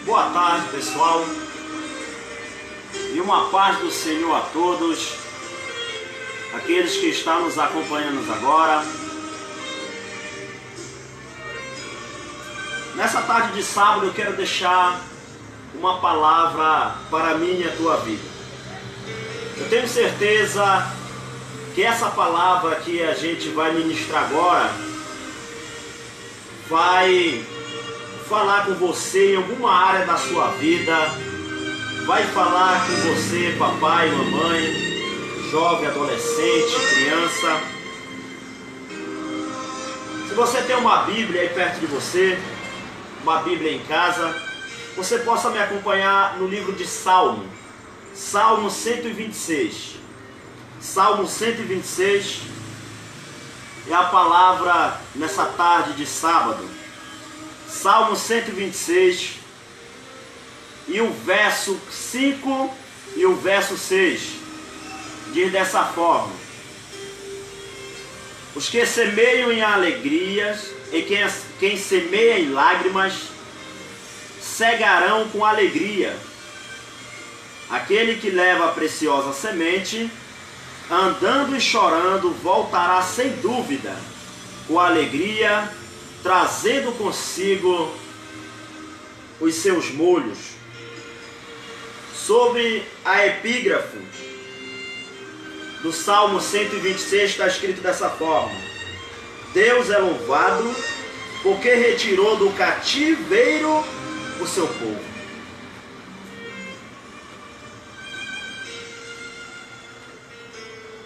Boa tarde, pessoal, e uma paz do Senhor a todos, aqueles que estão nos acompanhando agora. Nessa tarde de sábado eu quero deixar uma palavra para mim e a tua vida. Eu tenho certeza que essa palavra que a gente vai ministrar agora vai falar com você em alguma área da sua vida, vai falar com você, papai, mamãe, jovem, adolescente, criança. Se você tem uma Bíblia aí perto de você, uma Bíblia em casa, você possa me acompanhar no livro de Salmo 126. Salmo 126 é a palavra nessa tarde de sábado. Salmo 126 e o verso 5 e o verso 6 diz dessa forma: os que semeiam em alegrias e quem semeia em lágrimas cegarão com alegria. Aquele que leva a preciosa semente, andando e chorando, voltará sem dúvida, com alegria, trazendo consigo os seus molhos. Sobre a epígrafe do Salmo 126 está escrito dessa forma: Deus é louvado porque retirou do cativeiro o seu povo.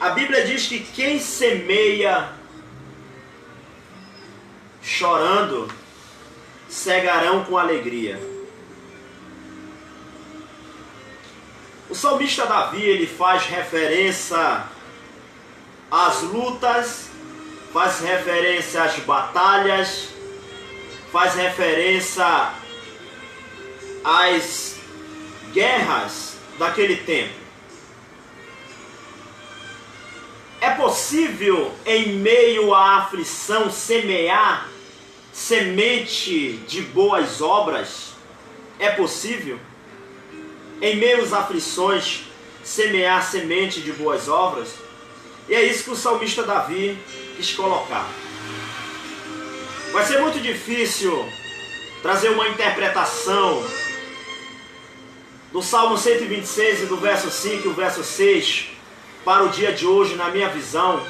A Bíblia diz que quem semeia chorando, cegarão com alegria. O salmista Davi, ele faz referência às lutas, faz referência às batalhas, faz referência às guerras daquele tempo. É possível, em meio à aflição, semear semente de boas obras? É possível, em meio às aflições, semear semente de boas obras? E é isso que o salmista Davi quis colocar. Vai ser muito difícil trazer uma interpretação do Salmo 126 e do verso 5 e o verso 6 para o dia de hoje, na minha visão,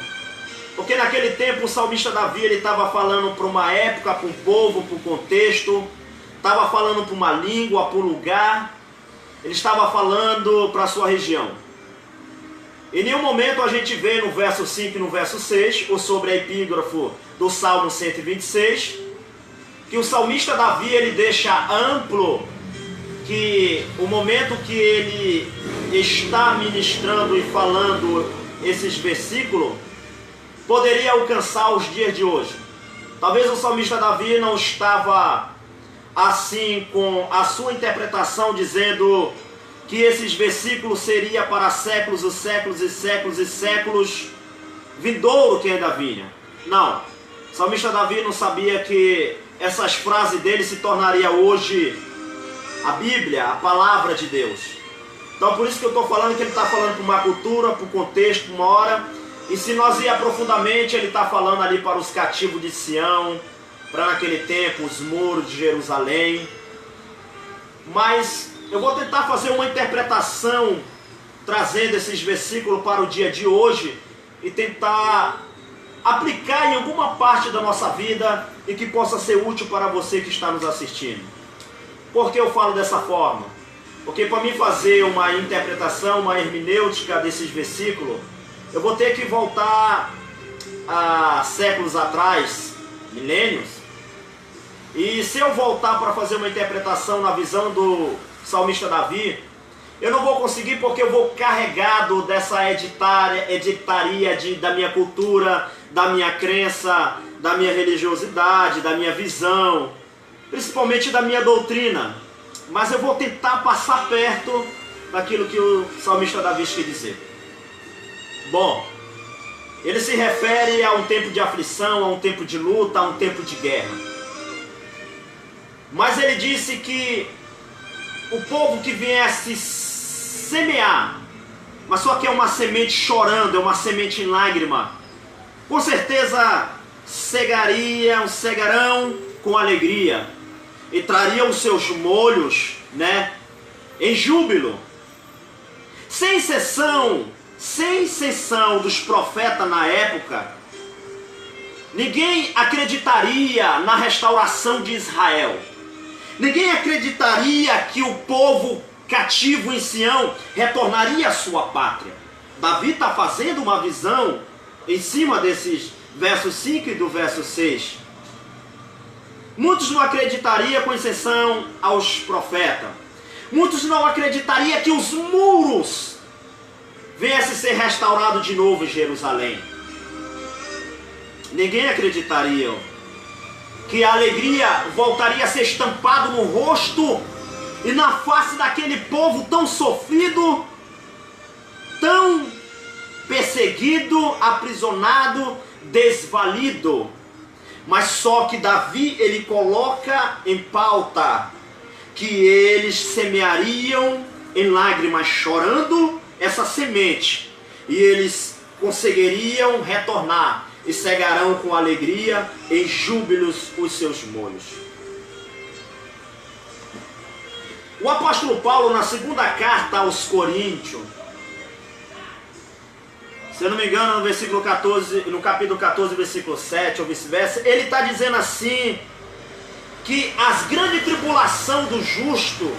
porque naquele tempo o salmista Davi estava falando para uma época, para um povo, para um contexto, estava falando para uma língua, para um lugar, ele estava falando para a sua região. Em nenhum momento a gente vê no verso 5 e no verso 6, ou sobre a epígrafe do Salmo 126, que o salmista Davi ele deixa amplo que o momento que ele está ministrando e falando esses versículos poderia alcançar os dias de hoje. Talvez o salmista Davi não estava assim com a sua interpretação, dizendo que esses versículos seriam para séculos e séculos e séculos e séculos vindouro que ainda vinha. Não, o salmista Davi não sabia que essas frases dele se tornariam hoje a Bíblia, a palavra de Deus. Então por isso que eu estou falando que ele está falando para uma cultura, para um contexto, para uma hora. E se nós ir profundamente, ele está falando ali para os cativos de Sião, para naquele tempo os muros de Jerusalém. Mas eu vou tentar fazer uma interpretação, trazendo esses versículos para o dia de hoje e tentar aplicar em alguma parte da nossa vida e que possa ser útil para você que está nos assistindo. Por que eu falo dessa forma? Porque para mim fazer uma interpretação, uma hermenêutica desses versículos, eu vou ter que voltar a séculos atrás, milênios. E se eu voltar para fazer uma interpretação na visão do salmista Davi, eu não vou conseguir, porque eu vou carregado dessa editaria da minha cultura, da minha crença, da minha religiosidade, da minha visão, principalmente da minha doutrina. Mas eu vou tentar passar perto daquilo que o salmista Davi quis dizer. Bom, ele se refere a um tempo de aflição, a um tempo de luta, a um tempo de guerra. Mas ele disse que o povo que viesse semear, mas só que é uma semente chorando, é uma semente em lágrima, com certeza cegarão com alegria e trariam os seus molhos, né, em júbilo. Sem exceção dos profetas na época, ninguém acreditaria na restauração de Israel. Ninguém acreditaria que o povo cativo em Sião retornaria à sua pátria. Davi está fazendo uma visão em cima desses versos 5 e do verso 6. Muitos não acreditariam, com exceção aos profetas. Muitos não acreditariam que os muros viessem ser restaurados de novo em Jerusalém. Ninguém acreditaria que a alegria voltaria a ser estampada no rosto e na face daquele povo tão sofrido, tão perseguido, aprisionado, desvalido. Mas só que Davi, ele coloca em pauta que eles semeariam em lágrimas, chorando essa semente, e eles conseguiriam retornar e cegarão com alegria em júbilos os seus molhos. O apóstolo Paulo, na segunda carta aos Coríntios, se eu não me engano, no versículo 14, no capítulo 14, versículo 7, ou vice-versa, ele está dizendo assim, que as grande tribulação do justo,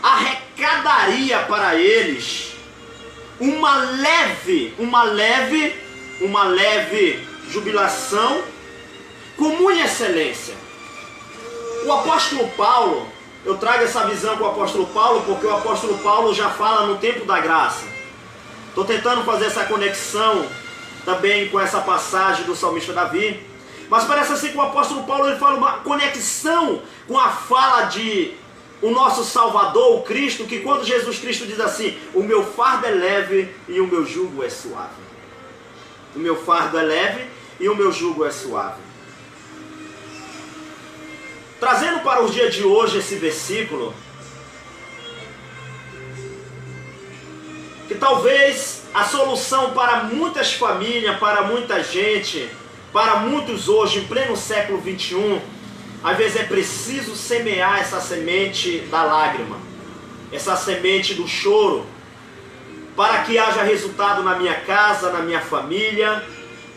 arrecadaria para eles uma leve jubilação com muita excelência. O apóstolo Paulo, eu trago essa visão com o apóstolo Paulo, porque o apóstolo Paulo já fala no tempo da graça. Estou tentando fazer essa conexão também com essa passagem do salmista Davi, mas parece assim que o apóstolo Paulo ele fala uma conexão com a fala de o nosso Salvador, o Cristo, que quando Jesus Cristo diz assim, o meu fardo é leve e o meu jugo é suave. O meu fardo é leve e o meu jugo é suave. Trazendo para o dia de hoje esse versículo, que talvez a solução para muitas famílias, para muita gente, para muitos hoje, em pleno século 21, às vezes é preciso semear essa semente da lágrima, essa semente do choro, para que haja resultado na minha casa, na minha família,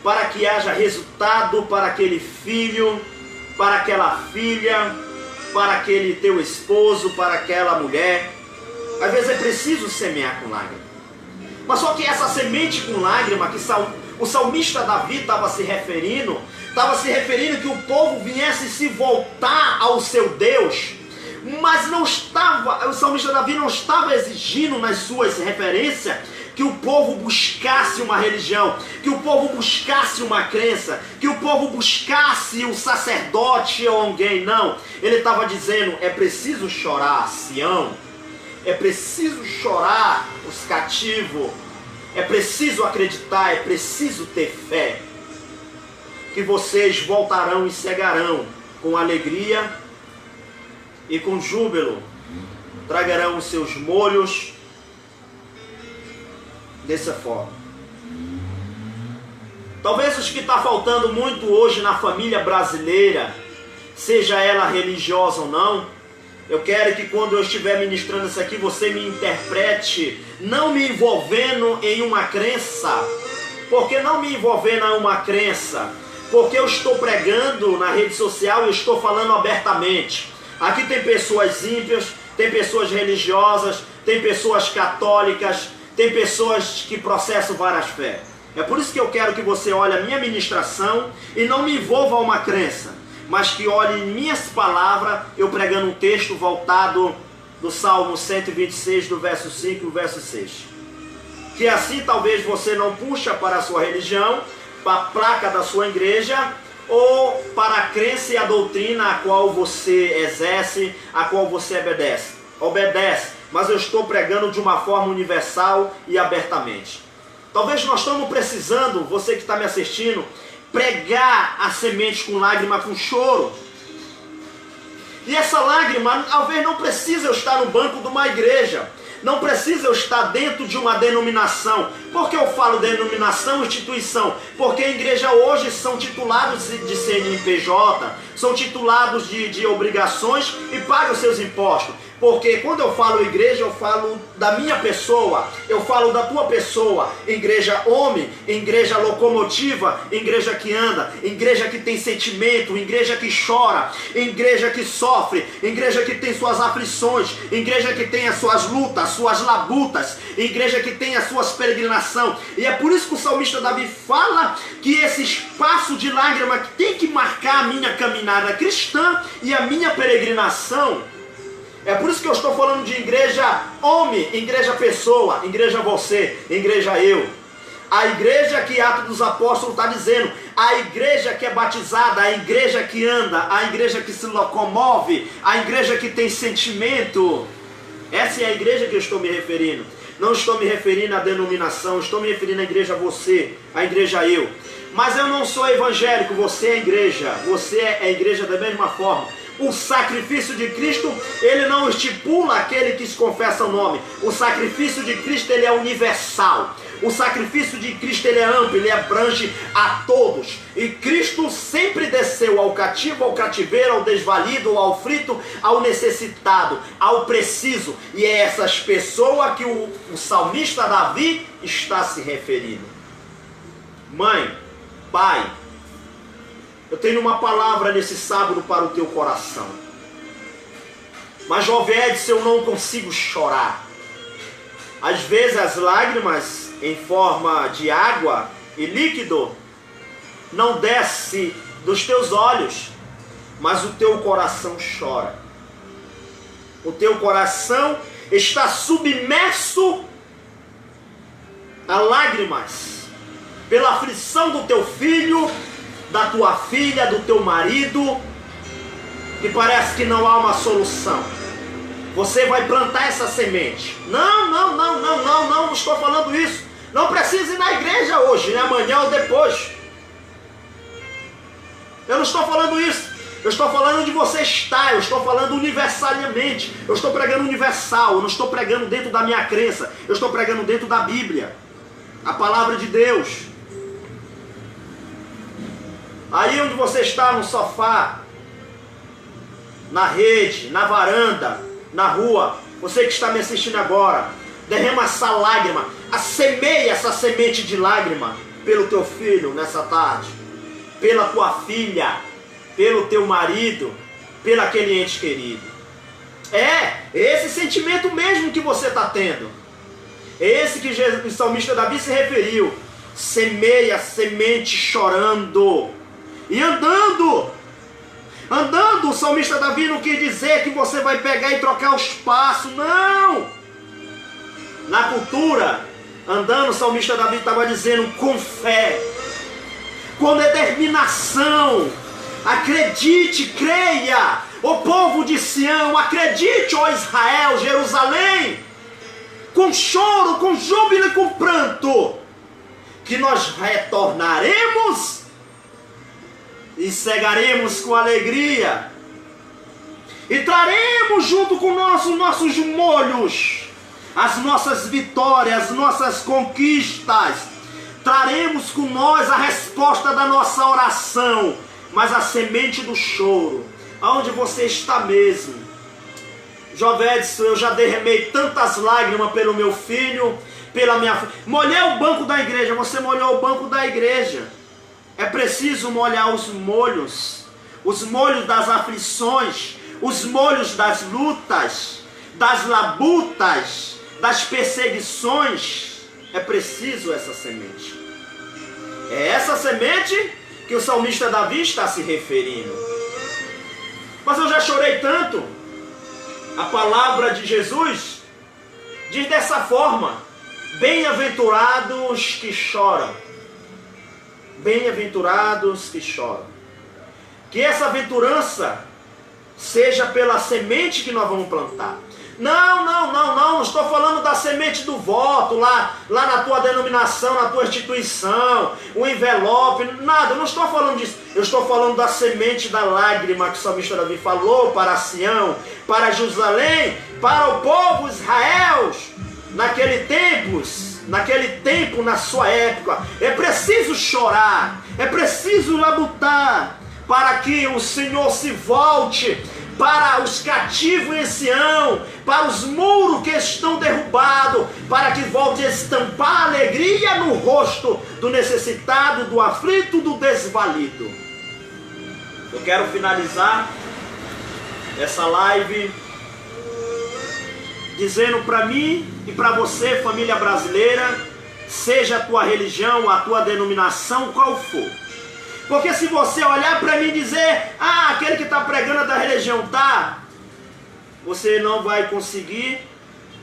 para que haja resultado para aquele filho, para aquela filha, para aquele teu esposo, para aquela mulher. Às vezes é preciso semear com lágrima. Mas só que essa semente com lágrima que o salmista Davi estava se referindo que o povo viesse se voltar ao seu Deus, mas não estava, o salmista Davi não estava exigindo nas suas referências que o povo buscasse uma religião, que o povo buscasse uma crença, que o povo buscasse um sacerdote ou alguém, não. Ele estava dizendo, é preciso chorar Sião, é preciso chorar os cativos, é preciso acreditar, é preciso ter fé, que vocês voltarão e cegarão com alegria e com júbilo, tragarão os seus molhos dessa forma. Talvez os que está faltando muito hoje na família brasileira, seja ela religiosa ou não, eu quero que quando eu estiver ministrando isso aqui, você me interprete, não me envolvendo em uma crença. Por que não me envolvendo em uma crença? Porque eu estou pregando na rede social e estou falando abertamente. Aqui tem pessoas ímpias, tem pessoas religiosas, tem pessoas católicas, tem pessoas que processam várias fés. É por isso que eu quero que você olhe a minha ministração e não me envolva a uma crença, mas que olhe minhas palavras, eu pregando um texto voltado do Salmo 126, do verso 5 e do verso 6. Que assim talvez você não puxa para a sua religião, para a placa da sua igreja, ou para a crença e a doutrina a qual você exerce, a qual você obedece, mas eu estou pregando de uma forma universal e abertamente. Talvez nós estamos precisando, você que está me assistindo, pregar a semente com lágrima, com choro. E essa lágrima, talvez não precise eu estar no banco de uma igreja. Não precisa eu estar dentro de uma denominação. Por que eu falo denominação, instituição? Porque a igreja hoje são titulados de CNPJ, são titulados de obrigações e pagam seus impostos. Porque quando eu falo igreja, eu falo da minha pessoa, eu falo da tua pessoa. Igreja homem, igreja locomotiva, igreja que anda, igreja que tem sentimento, igreja que chora, igreja que sofre, igreja que tem suas aflições, igreja que tem as suas lutas, suas labutas, igreja que tem as suas peregrinações. E é por isso que o salmista Davi fala que esse espaço de lágrima que tem que marcar a minha caminhada cristã e a minha peregrinação. É por isso que eu estou falando de igreja homem, igreja pessoa, igreja você, igreja eu. A igreja que Atos dos Apóstolos está dizendo, a igreja que é batizada, a igreja que anda, a igreja que se locomove, a igreja que tem sentimento. Essa é a igreja que eu estou me referindo. Não estou me referindo à denominação, estou me referindo à igreja você, à igreja eu. Mas eu não sou evangélico, você é igreja, você é a igreja da mesma forma. O sacrifício de Cristo, ele não estipula aquele que se confessa o nome. O sacrifício de Cristo, ele é universal. O sacrifício de Cristo, ele é amplo, ele abrange a todos. E Cristo sempre desceu ao cativo, ao cativeiro, ao desvalido, ao aflito, ao necessitado, ao preciso. E é essas pessoas que o salmista Davi está se referindo. Mãe, pai, eu tenho uma palavra nesse sábado para o teu coração. Mas Jovédes, eu não consigo chorar. Às vezes as lágrimas em forma de água e líquido não desce dos teus olhos, mas o teu coração chora. O teu coração está submerso a lágrimas pela aflição do teu filho, da tua filha, do teu marido, e parece que não há uma solução. Você vai plantar essa semente. Não estou falando isso. Não precisa ir na igreja hoje, nem amanhã ou depois. Eu não estou falando isso. Eu estou falando de você estar, eu estou falando universalmente. Eu estou pregando universal, eu não estou pregando dentro da minha crença. Eu estou pregando dentro da Bíblia, a palavra de Deus. Aí onde você está, no sofá, na rede, na varanda, na rua, você que está me assistindo agora, derrama essa lágrima, assemeia essa semente de lágrima pelo teu filho nessa tarde, pela tua filha, pelo teu marido, pelo aquele ente querido. É esse sentimento mesmo que você está tendo. É esse que o salmista Davi se referiu. Semeia semente chorando. E andando, o salmista Davi não quis dizer que você vai pegar e trocar os passos, não. Na cultura, andando, o salmista Davi estava dizendo com fé, com determinação, acredite, creia, ó povo de Sião, acredite, ó Israel, Jerusalém, com choro, com júbilo e com pranto, que nós retornaremos e cegaremos com alegria, e traremos junto com nossos molhos as nossas vitórias, as nossas conquistas. Traremos com nós a resposta da nossa oração, mas a semente do choro, aonde você está mesmo. Jovédes, eu já derramei tantas lágrimas pelo meu filho, pela minha filha. Molhei o banco da igreja, você molhou o banco da igreja. É preciso molhar os molhos das aflições, os molhos das lutas, das labutas, das perseguições. É preciso essa semente. É essa semente que o salmista Davi está se referindo. Mas eu já chorei tanto. A palavra de Jesus diz dessa forma: bem-aventurados que choram. Bem-aventurados que choram. Que essa aventurança seja pela semente que nós vamos plantar. Não estou falando da semente do voto, lá na tua denominação, na tua instituição, o envelope, nada, eu não estou falando disso. Eu estou falando da semente da lágrima que o salmista Davi falou para Sião, para Jerusalém, para o povo Israel, naquele tempo, na sua época. É preciso chorar, é preciso labutar, para que o Senhor se volte para os cativos em Sião, para os muros que estão derrubados, para que volte a estampar alegria no rosto do necessitado, do aflito, do desvalido. Eu quero finalizar essa live dizendo para mim e para você, família brasileira, seja a tua religião, a tua denominação, qual for. Porque se você olhar para mim e dizer, aquele que está pregando da religião você não vai conseguir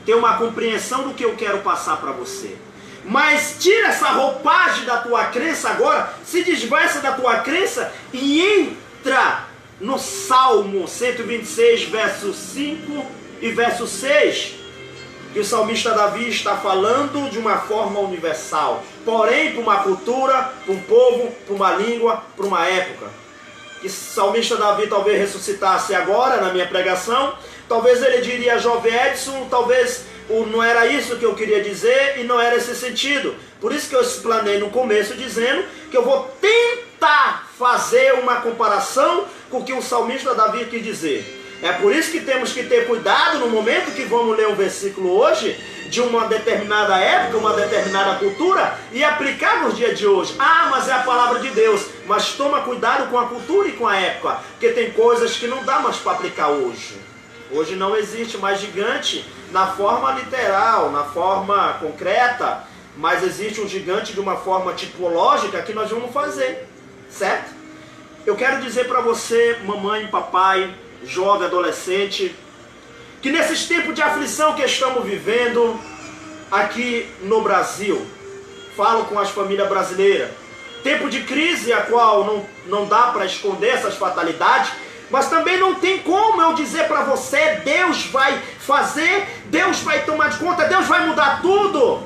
ter uma compreensão do que eu quero passar para você. Mas tira essa roupagem da tua crença agora, se desvesta da tua crença e entra no Salmo 126, verso 5 e verso 6, que o salmista Davi está falando de uma forma universal, porém para uma cultura, para um povo, para uma língua, para uma época. Que o salmista Davi talvez ressuscitasse agora na minha pregação, talvez ele diria: Jovem Edson, talvez não era isso que eu queria dizer e não era esse sentido. Por isso que eu explanei no começo dizendo que eu vou tentar fazer uma comparação com o que o salmista Davi quis dizer. É por isso que temos que ter cuidado no momento que vamos ler um versículo hoje, de uma determinada época, uma determinada cultura, e aplicar nos dias de hoje. Mas é a palavra de Deus. Mas toma cuidado com a cultura e com a época, porque tem coisas que não dá mais para aplicar hoje. Hoje não existe mais gigante na forma literal, na forma concreta, mas existe um gigante de uma forma tipológica que nós vamos fazer, certo? Eu quero dizer para você, mamãe, papai, jovem, adolescente, que nesses tempos de aflição que estamos vivendo aqui no Brasil, falo com as famílias brasileiras, tempo de crise a qual não dá para esconder essas fatalidades, mas também não tem como eu dizer para você, Deus vai fazer, Deus vai tomar de conta, Deus vai mudar tudo,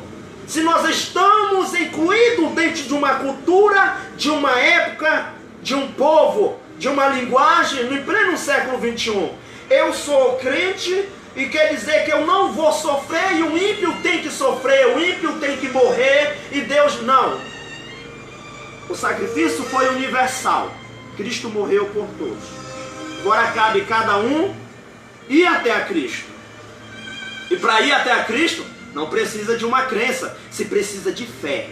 se nós estamos incluídos dentro de uma cultura, de uma época, de um povo, de uma linguagem, no pleno século XXI. Eu sou crente e quer dizer que eu não vou sofrer e o ímpio tem que sofrer, o ímpio tem que morrer e Deus não. O sacrifício foi universal. Cristo morreu por todos. Agora cabe cada um ir até a Cristo. E para ir até a Cristo não precisa de uma crença, se precisa de fé.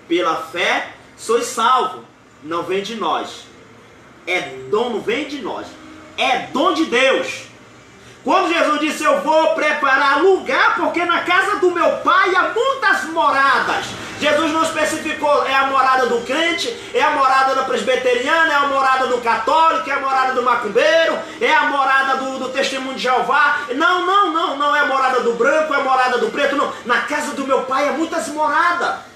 Pela fé sois salvos. Não vem de nós, não vem de nós, é dom de Deus. Quando Jesus disse: eu vou preparar lugar, porque na casa do meu pai há muitas moradas, Jesus não especificou, é a morada do crente, é a morada do presbiteriano, é a morada do católico, é a morada do macumbeiro, é a morada do testemunho de Jeová. Não é a morada do branco, é a morada do preto, não. Na casa do meu pai há muitas moradas.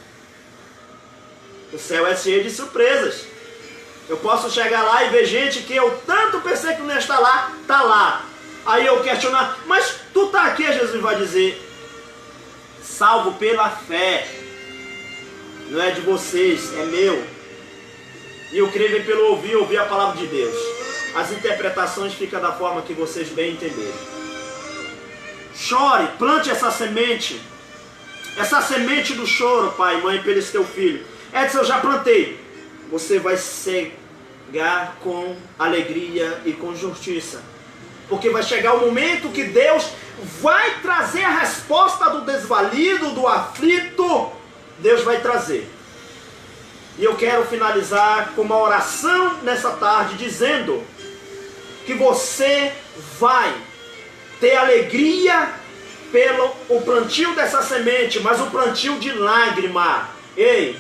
O céu é cheio de surpresas. Eu posso chegar lá e ver gente que eu tanto pensei que não ia estar lá, está lá. Aí eu questionar: mas tu está aqui? Jesus vai dizer: salvo pela fé. Não é de vocês, é meu. E eu creio pelo ouvir a palavra de Deus. As interpretações ficam da forma que vocês bem entenderem. Chore, plante essa semente. Essa semente do choro, pai, mãe, pelo teu filho. Edson, eu já plantei. Você vai cegar com alegria e com justiça. Porque vai chegar o momento que Deus vai trazer a resposta do desvalido, do aflito. Deus vai trazer. E eu quero finalizar com uma oração nessa tarde, dizendo que você vai ter alegria pelo o plantio dessa semente, mas o plantio de lágrima. Ei,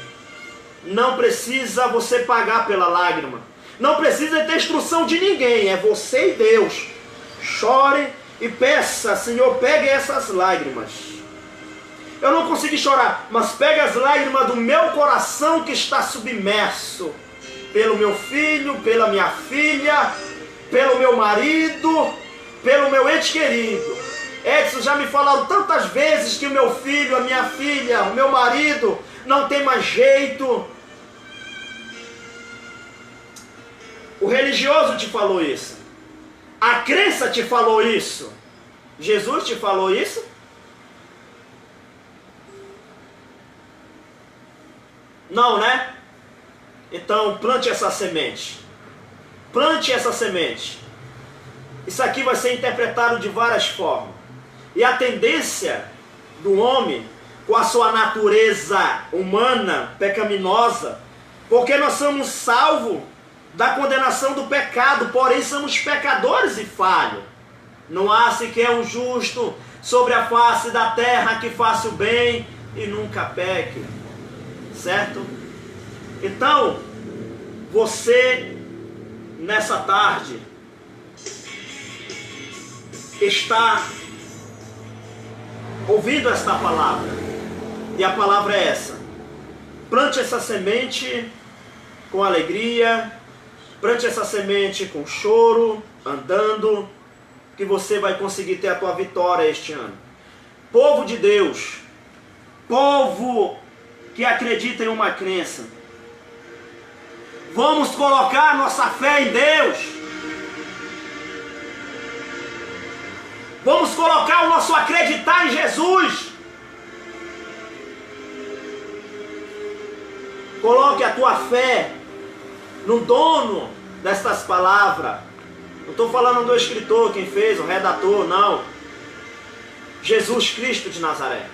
não precisa você pagar pela lágrima. Não precisa ter instrução de ninguém. É você e Deus. Chore e peça: Senhor, pegue essas lágrimas. Eu não consegui chorar, mas pega as lágrimas do meu coração que está submerso pelo meu filho, pela minha filha, pelo meu marido, pelo meu ente querido. Edson, já me falaram tantas vezes que o meu filho, a minha filha, o meu marido não tem mais jeito. O religioso te falou isso. A crença te falou isso. Jesus te falou isso? Não, né? Então plante essa semente. Plante essa semente. Isso aqui vai ser interpretado de várias formas. E a tendência do homem, com a sua natureza humana, pecaminosa, porque nós somos salvos da condenação do pecado, porém somos pecadores e falhos. Não há sequer um justo sobre a face da terra que faça o bem e nunca peque. Certo? Então, você, nessa tarde, está ouvindo esta palavra. E a palavra é essa. Plante essa semente com alegria. Plante essa semente com choro, andando, que você vai conseguir ter a tua vitória este ano. Povo de Deus, povo que acredita em uma crença, vamos colocar nossa fé em Deus. Vamos colocar o nosso acreditar em Jesus. Coloque a tua fé no dono destas palavras. Não estou falando do escritor, quem fez, o redator, não. Jesus Cristo de Nazaré.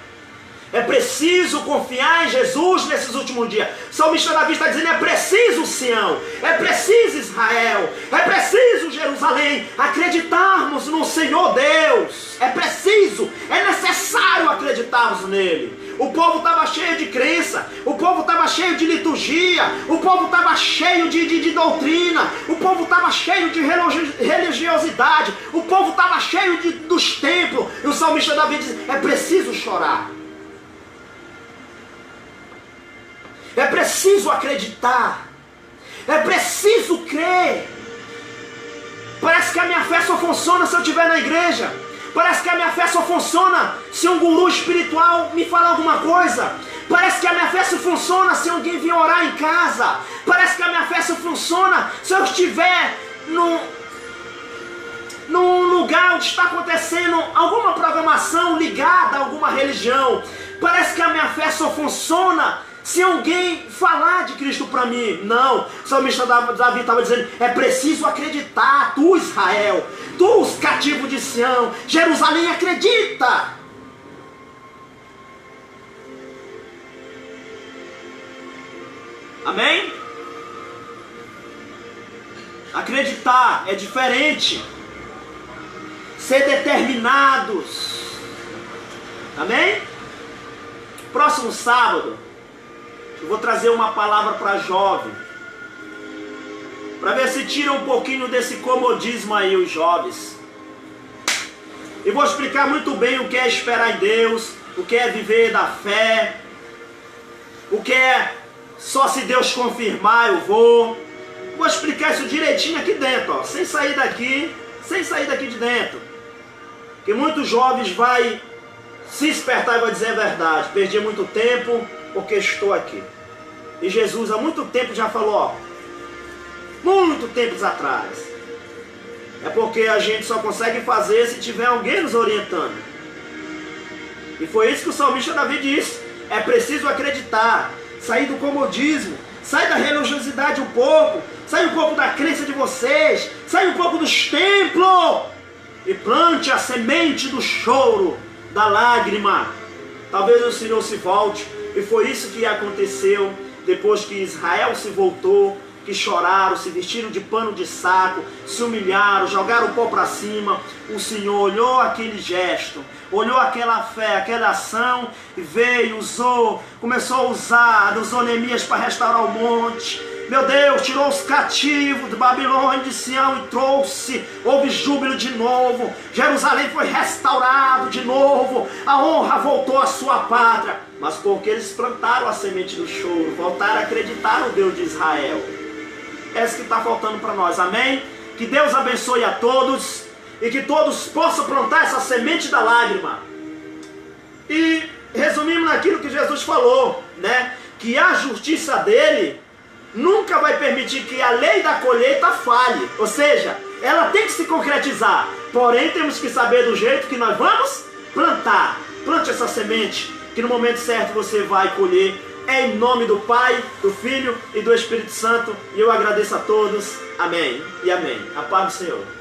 É preciso confiar em Jesus nesses últimos dias. O salmista Davi está dizendo, é preciso Sião, é preciso Israel, é preciso Jerusalém, acreditarmos no Senhor Deus. É preciso, é necessário acreditarmos nele. O povo estava cheio de crença, o povo estava cheio de liturgia, o povo estava cheio de doutrina, o povo estava cheio de religiosidade, o povo estava cheio dos templos. E o salmista Davi diz, é preciso chorar. É preciso acreditar. É preciso crer. Parece que a minha fé só funciona se eu estiver na igreja. Parece que a minha fé só funciona se um guru espiritual me falar alguma coisa. Parece que a minha fé só funciona se alguém vir orar em casa. Parece que a minha fé só funciona se eu estiver num lugar onde está acontecendo alguma programação ligada a alguma religião. Parece que a minha fé só funciona se alguém falar de Cristo para mim. Não, o salmista Davi estava dizendo, é preciso acreditar, tu Israel, tu os cativos de Sião, Jerusalém, acredita. Amém? Acreditar é diferente. Ser determinados. Amém? Próximo sábado eu vou trazer uma palavra para jovem, para ver se tira um pouquinho desse comodismo aí os jovens. E vou explicar muito bem o que é esperar em Deus, o que é viver da fé, o que é só se Deus confirmar eu vou. Vou explicar isso direitinho aqui dentro, ó, sem sair daqui de dentro. Porque muitos jovens vai se despertar e vai dizer a verdade. Perdi muito tempo porque estou aqui. E Jesus há muito tempo já falou, ó, muito tempos atrás. É porque a gente só consegue fazer se tiver alguém nos orientando. E foi isso que o salmista Davi disse. É preciso acreditar, sair do comodismo, sair da religiosidade um pouco, sair um pouco da crença de vocês, sair um pouco dos templos e plante a semente do choro, da lágrima. Talvez o Senhor se volte. E foi isso que aconteceu depois que Israel se voltou, que choraram, se vestiram de pano de saco, se humilharam, jogaram o pó para cima. O Senhor olhou aquele gesto, olhou aquela fé, aquela ação, e veio, usou, começou a usar, usou Neemias para restaurar o monte. Meu Deus, tirou os cativos de Babilônia, de Sião e trouxe, houve júbilo de novo, Jerusalém foi restaurado de novo, a honra voltou à sua pátria, mas porque eles plantaram a semente do choro, voltaram a acreditar no Deus de Israel. É isso que está faltando para nós, amém? Que Deus abençoe a todos, e que todos possam plantar essa semente da lágrima. E resumimos naquilo que Jesus falou, né? Que a justiça dele nunca vai permitir que a lei da colheita falhe. Ou seja, ela tem que se concretizar. Porém, temos que saber do jeito que nós vamos plantar. Plante essa semente, que no momento certo você vai colher. Em nome do Pai, do Filho e do Espírito Santo. E eu agradeço a todos. Amém e amém. A paz do Senhor.